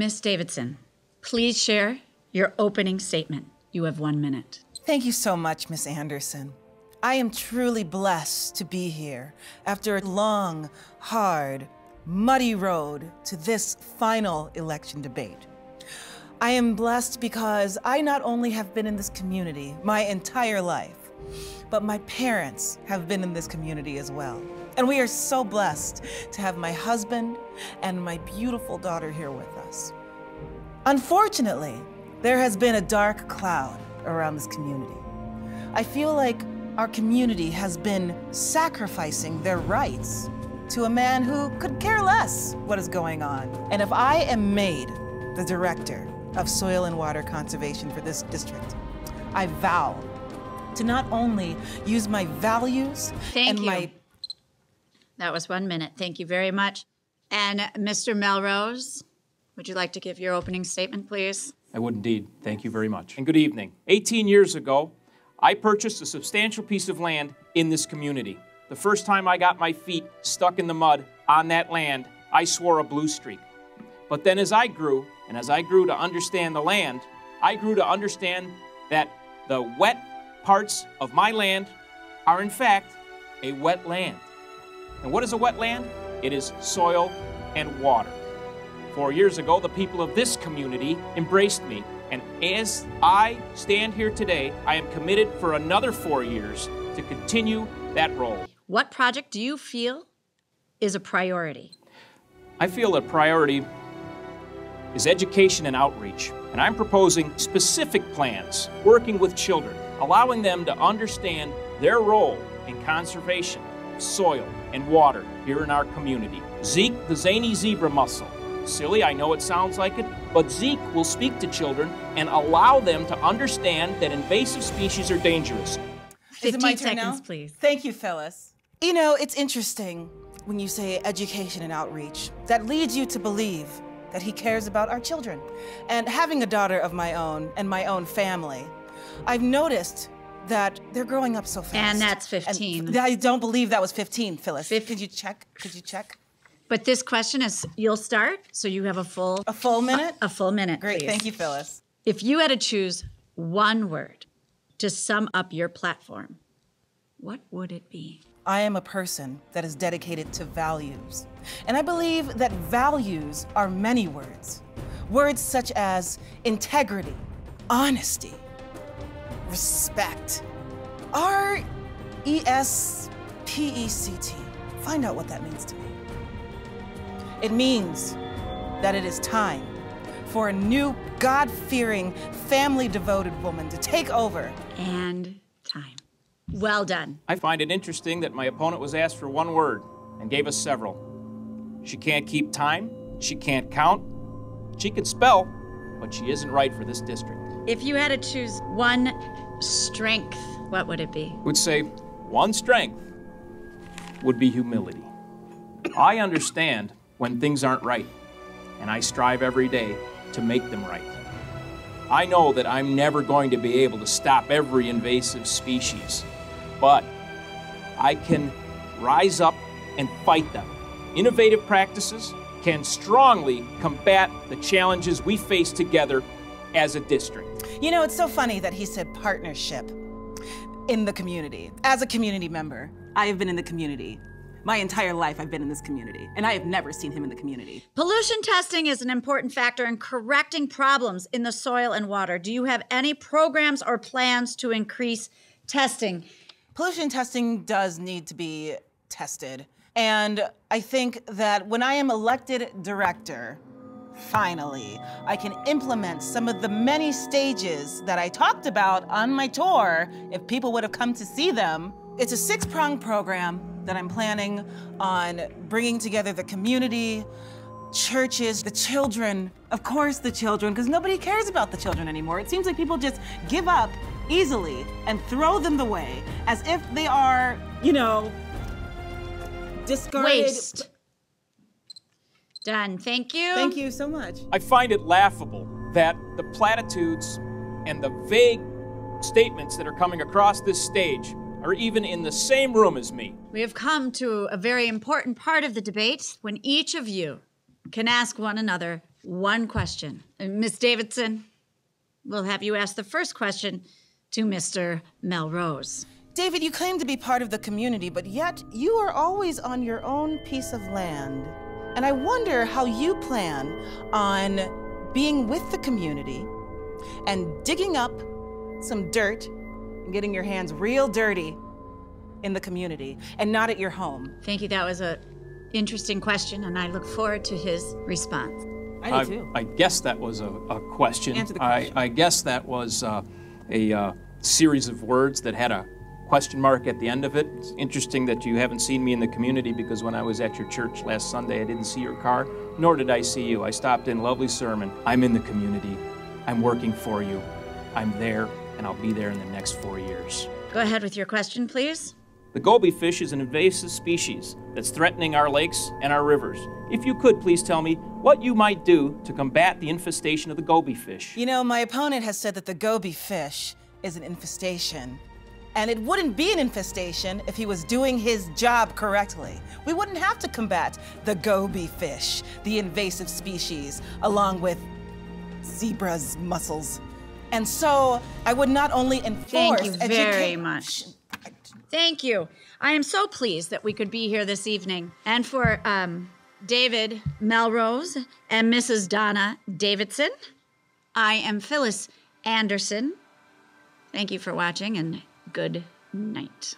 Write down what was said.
Ms. Davidson, please share your opening statement. You have 1 minute. Thank you so much, Ms. Anderson. I am truly blessed to be here after a long, hard, muddy road to this final election debate. I am blessed because I not only have been in this community my entire life, but my parents have been in this community as well. And we are so blessed to have my husband and my beautiful daughter here with us. Unfortunately, there has been a dark cloud around this community. I feel like our community has been sacrificing their rights to a man who could care less what is going on. And if I am made the director of Soil and Water Conservation for this district, I vow to not only use my values That was 1 minute. Thank you very much. And Mr. Melrose, would you like to give your opening statement, please? I would indeed. Thank you very much. And good evening. 18 years ago, I purchased a substantial piece of land in this community. The first time I got my feet stuck in the mud on that land, I swore a blue streak. But then as I grew, and as I grew to understand the land, I grew to understand that the wet parts of my land are in fact a wet land. And what is a wet land? It is soil and water. 4 years ago, the people of this community embraced me. And as I stand here today, I am committed for another 4 years to continue that role. What project do you feel is a priority? I feel a priority is education and outreach. And I'm proposing specific plans, working with children, allowing them to understand their role in conservation of soil and water here in our community. Zeke, the zany zebra mussel. Silly, I know it sounds like it, but Zeke will speak to children and allow them to understand that invasive species are dangerous. 15 seconds, please. Thank you, Phyllis. You know, it's interesting when you say education and outreach. That leads you to believe that he cares about our children. And having a daughter of my own and my own family, I've noticed that they're growing up so fast. And that's 15. And I don't believe that was 15, Phyllis. Could you check? Could you check? But this question is, you'll start, so you have a full minute? A full minute, Great, please. Thank you, Phyllis. If you had to choose one word to sum up your platform, what would it be? I am a person that is dedicated to values. And I believe that values are many words. Words such as integrity, honesty, respect, R-E-S-P-E-C-T. Find out what that means to me. It means that it is time for a new God-fearing, family-devoted woman to take over. And time. Well done. I find it interesting that my opponent was asked for one word and gave us several. She can't keep time, she can't count, she can spell, but she isn't right for this district. If you had to choose one strength, what would it be? I would say one strength would be humility. I understand when things aren't right, and I strive every day to make them right. I know that I'm never going to be able to stop every invasive species, but I can rise up and fight them. Innovative practices can strongly combat the challenges we face together as a district. You know, it's so funny that he said partnership in the community. As a community member, I have been in the community. My entire life I've been in this community, and I have never seen him in the community. Pollution testing is an important factor in correcting problems in the soil and water. Do you have any programs or plans to increase testing? Pollution testing does need to be tested. And I think that when I am elected director, finally, I can implement some of the many stages that I talked about on my tour if people would have come to see them. It's a 6-pronged program that I'm planning on bringing together the community, churches, the children, of course the children, because nobody cares about the children anymore. It seems like people just give up easily and throw them away as if they are, you know, discarded. Waste. Done. Thank you. Thank you so much. I find it laughable that the platitudes and the vague statements that are coming across this stage are even in the same room as me. We have come to a very important part of the debate when each of you can ask one another one question. Miss Davidson, we'll have you ask the first question to Mr. Melrose. David, you claim to be part of the community, but yet you are always on your own piece of land. And I wonder how you plan on being with the community and digging up some dirt and getting your hands real dirty in the community and not at your home. Thank you. That was an interesting question, and I look forward to his response. I do too. I guess that was a question. Answer the question. I guess that was a series of words that had a question mark at the end of it. It's interesting that you haven't seen me in the community, because when I was at your church last Sunday, I didn't see your car, nor did I see you. I stopped in, lovely sermon. I'm in the community. I'm working for you. I'm there, and I'll be there in the next 4 years. Go ahead with your question, please. The goby fish is an invasive species that's threatening our lakes and our rivers. If you could, please tell me what you might do to combat the infestation of the goby fish. You know, my opponent has said that the goby fish is an infestation. And it wouldn't be an infestation if he was doing his job correctly. We wouldn't have to combat the goby fish, the invasive species, along with zebras' mussels. And so I would not only enforce Thank you very much. Thank you. I am so pleased that we could be here this evening. And for David Melrose and Mrs. Donna Davidson, I am Phyllis Anderson. Thank you for watching, and good night.